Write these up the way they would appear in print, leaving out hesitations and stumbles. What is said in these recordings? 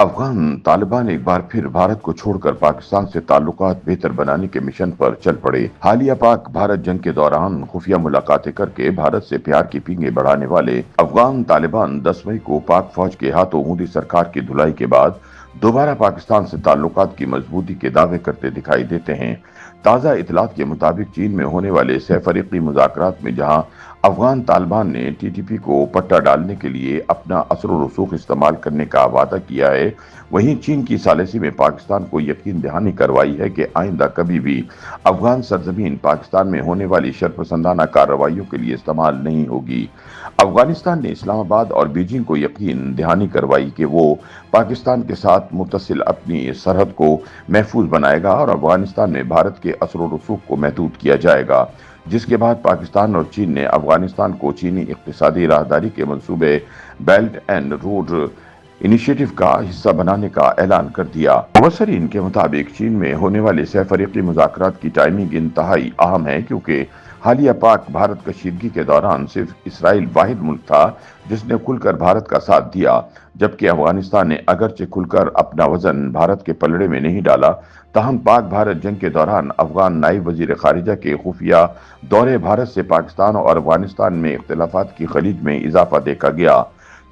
अफगान तालिबान एक बार फिर भारत को छोड़कर पाकिस्तान से ताल्लुकात बेहतर बनाने के मिशन पर चल पड़े। हालिया पाक भारत जंग के दौरान खुफिया मुलाकातें करके भारत से प्यार की पींगे बढ़ाने वाले अफगान तालिबान 10 मई को पाक फौज के हाथों मोदी सरकार की धुलाई के बाद दोबारा पाकिस्तान से ताल्लुकात की मजबूती के दावे करते दिखाई देते हैं। ताज़ा इतलात के मुताबिक चीन में होने वाले सहफरीकी मुज़ाकरात में जहां अफगान तालिबान ने टीटीपी को पट्टा डालने के लिए अपना असर व रसूख इस्तेमाल करने का वादा किया है, वहीं चीन की सालिसी में पाकिस्तान को यकीन दहानी करवाई है कि आइंदा कभी भी अफगान सरजमीन पाकिस्तान में होने वाली शरपसंदाना कार्रवाइयों के लिए इस्तेमाल नहीं होगी। अफगानिस्तान ने इस्लामाबाद और बीजिंग को यकीन दहानी करवाई कि वो पाकिस्तान के साथ मुत्तसिल अपनी सरहद को महफूज बनाएगा और अफगानिस्तान में भारत के असर व रसूख को महदूद किया जाएगा, जिसके बाद पाकिस्तान और चीन ने अफगानिस्तान को चीनी इक्तिसादी राहदारी के मंसूबे बेल्ट एंड रोड इनिशिएटिव का हिस्सा बनाने का ऐलान कर दिया। मुबसरीन के मुताबिक चीन में होने वाले सहफरीकी मुज़ाकरात की टाइमिंग इंतहाई अहम है, क्योंकि हालिया पाक भारत कशीदगी के दौरान सिर्फ इसराइल वाहिद मुल्क था जिसने खुलकर भारत का साथ दिया, जबकि अफगानिस्तान ने अगरचे खुलकर अपना वजन भारत के पलड़े में नहीं डाला। ताहम पाक भारत जंग के दौरान अफगान नायब वजीर खारिजा के खुफिया दौरे भारत से पाकिस्तान और अफगानिस्तान में इख्तिलाफात की खलीज में इजाफा देखा गया।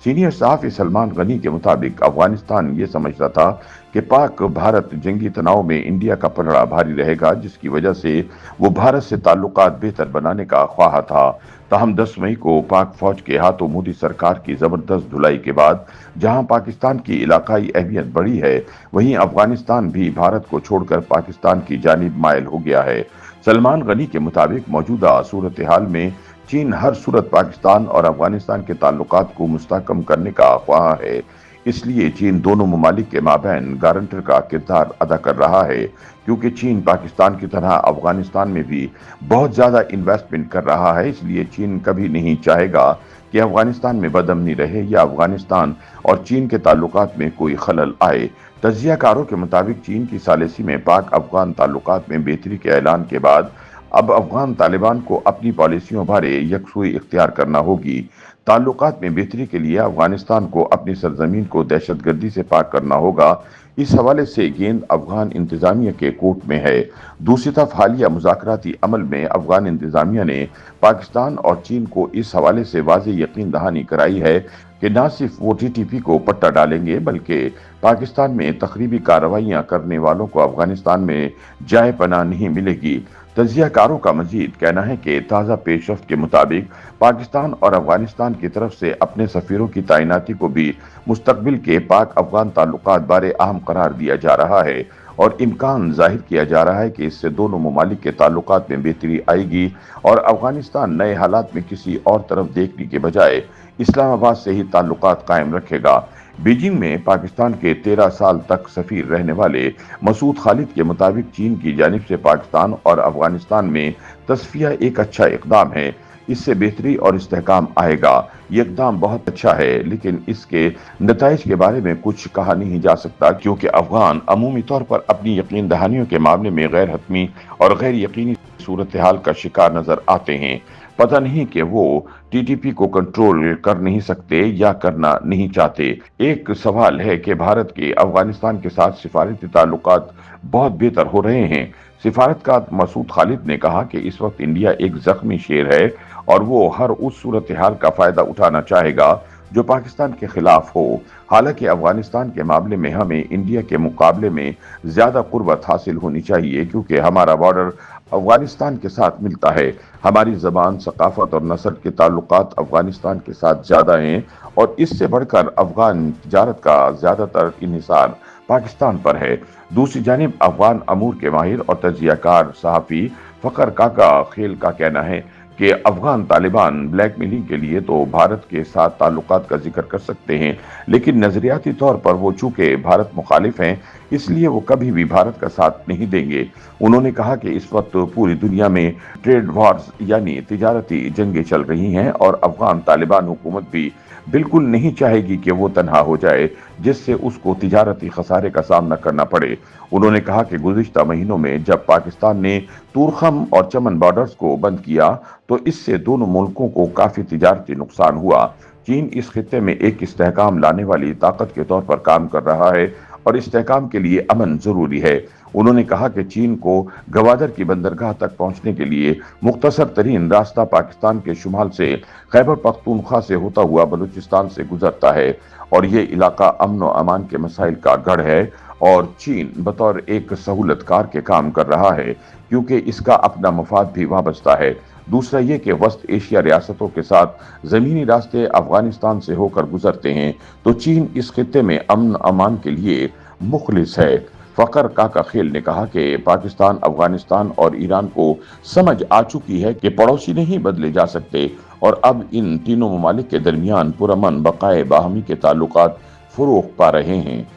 सीनियर सहाफ़ी सलमान गनी के मुताबिक अफगानिस्तान ये समझता था कि पाक भारत जंगी तनाव में इंडिया का पलड़ा भारी रहेगा, जिसकी वजह से वो भारत से ताल्लुकात बेहतर बनाने का ख्वाह था। ताहम 10 मई को पाक फौज के हाथों मोदी सरकार की जबरदस्त धुलाई के बाद जहां पाकिस्तान की इलाकाई अहमियत बढ़ी है, वहीं अफगानिस्तान भी भारत को छोड़कर पाकिस्तान की जानिब मायल हो गया है। सलमान गनी के मुताबिक मौजूदा सूरत हाल में चीन हर सूरत पाकिस्तान और अफगानिस्तान के ताल्लुकात को मुस्तहकम करने का ख्वाह है, इसलिए चीन दोनों ममालिक के माबैन गारंटर का किरदार अदा कर रहा है। क्योंकि चीन पाकिस्तान की तरह अफगानिस्तान में भी बहुत ज़्यादा इन्वेस्टमेंट कर रहा है, इसलिए चीन कभी नहीं चाहेगा कि अफगानिस्तान में बदअमनी रहे या अफगानिस्तान और चीन के ताल्लुकात में कोई खलल आए। तज्जियाकारों के मुताबिक चीन की सालिसी में पाक अफगान ताल्लुकात में बेहतरी के ऐलान के बाद अब अफगान तालिबान को अपनी पॉलिसियों बारे यकसुई इख्तियार करना होगी। ताल्लुकात में बेहतरी के लिए अफगानिस्तान को अपनी सरजमीन को दहशतगर्दी से पाक करना होगा। इस हवाले से गेंद अफगान इंतजामिया के कोर्ट में है। दूसरी तरफ हालिया मुज़ाकराती अमल में अफगान इंतजामिया ने पाकिस्तान और चीन को इस हवाले से वाज़ेह यकीन दहानी कराई है कि न सिर्फ वो टीटीपी को पट्टा डालेंगे, बल्कि पाकिस्तान में तखरीबी कार्रवाइयाँ करने वालों को अफगानिस्तान में जाए पनाह नहीं मिलेगी। तज्जियाकारों का मजीद कहना है कि ताज़ा पेशरफ्त के मुताबिक पाकिस्तान और अफगानिस्तान की तरफ से अपने सफ़ीरों की तैनाती को भी मुस्तकबिल के पाक अफगान ताल्लुकात बारे अहम करार दिया जा रहा है और इम्कान जाहिर किया जा रहा है कि इससे दोनों ममालिक के ताल्लुकात में बेहतरी आएगी और अफगानिस्तान नए हालात में किसी और तरफ देखने के बजाय इस्लामाबाद से ही ताल्लुकात कायम रखेगा। बीजिंग में पाकिस्तान के 13 साल तक सफीर रहने वाले मसूद खालिद के मुताबिक चीन की जानिब से पाकिस्तान और अफगानिस्तान में तस्फिया एक अच्छा इकदाम है, इससे बेहतरी और इस्तेहकाम आएगा। ये इकदाम बहुत अच्छा है, लेकिन इसके नताइज के बारे में कुछ कहा नहीं जा सकता, क्योंकि अफगान अमूमी तौर पर अपनी यकीन दहानियों के मामले में गैर हतमी और गैर यकीनी सूरत हाल का शिकार नजर आते हैं। पता नहीं कि वो टीटीपी को कंट्रोल कर नहीं सकते या करना नहीं चाहते। एक सवाल है कि भारत के अफगानिस्तान के साथ सिफारती ताल्लुकात बहुत बेहतर हो रहे हैं। सिफारतकार मसूद खालिद ने कहा कि इस वक्त इंडिया एक जख्मी शेर है और वो हर उस सूरत हाल का फायदा उठाना चाहेगा जो पाकिस्तान के खिलाफ हो। हालांकि अफगानिस्तान के मामले में हमें इंडिया के मुकाबले में ज्यादा कुर्बत हासिल होनी चाहिए, क्योंकि हमारा बॉर्डर अफगानिस्तान के साथ मिलता है। हमारी जबान, सकाफत और नस्ल के ताल्लुकात अफगानिस्तान के साथ ज्यादा हैं और इससे बढ़कर अफगान तिजारत का ज्यादातर इन्हिसार पाकिस्तान पर है। दूसरी जानिब अफगान अमूर के माहिर और तज्जियाकार सहाफ़ी फ़खर काका खेल का कहना है कि अफगान तालिबान ब्लैकमेलिंग के लिए तो भारत के साथ ताल्लुकात का जिक्र कर सकते हैं, लेकिन नजरियाती तौर पर वो चूंकि भारत मुखालिफ हैं, इसलिए वो कभी भी भारत का साथ नहीं देंगे। उन्होंने कहा कि इस वक्त पूरी दुनिया में ट्रेड वॉर्स यानी तिजारती जंगें चल रही हैं और अफगान तालिबान हुकूमत भी बिल्कुल नहीं चाहेगी कि वो तनहा हो जाए, जिससे उसको तिजारती खसारे का सामना करना पड़े। उन्होंने कहा कि गुज़िश्ता महीनों में जब पाकिस्तान ने तूरखम और चमन बॉर्डर्स को बंद किया तो इससे दोनों मुल्कों को काफी तिजारती नुकसान हुआ। चीन इस खित्ते में एक इस्तेहकाम लाने वाली ताकत के तौर पर काम कर रहा है और इस्तेहकाम के लिए अमन जरूरी है। उन्होंने कहा कि चीन को गवादर की बंदरगाह तक पहुंचने के लिए मुख्तसर तरीन रास्ता पाकिस्तान के शुमाल से खैबर पख्तूनख्वा से होता हुआ बलूचिस्तान से गुजरता है और ये इलाका अमन और अमान के मसाइल का गढ़ है और चीन बतौर एक सहूलतकार के काम कर रहा है क्योंकि इसका अपना मफाद भी वाबस्ता है। दूसरा ये कि वस्त एशिया रियासतों के साथ जमीनी रास्ते अफगानिस्तान से होकर गुजरते हैं तो चीन इस खित्ते में अमन अमान के लिए मुखलिस है। फकर काका खेल ने कहा कि पाकिस्तान, अफगानिस्तान और ईरान को समझ आ चुकी है कि पड़ोसी नहीं बदले जा सकते और अब इन तीनों ममालिक के दरमियान पुरअमन बकाए बाहमी के ताल्लुकात फरोग पा रहे हैं।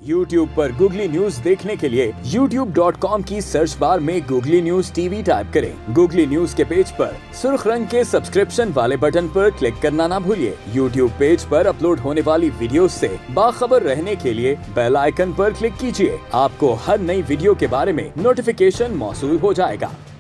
YouTube पर गूगली न्यूज देखने के लिए youtube.com की सर्च बार में गूगली न्यूज टीवी टाइप करें। गूगली न्यूज के पेज पर सुर्ख रंग के सब्सक्रिप्शन वाले बटन पर क्लिक करना ना भूलिए। YouTube पेज पर अपलोड होने वाली वीडियोस से बाखबर रहने के लिए बेल आइकन पर क्लिक कीजिए। आपको हर नई वीडियो के बारे में नोटिफिकेशन मौसूल हो जाएगा।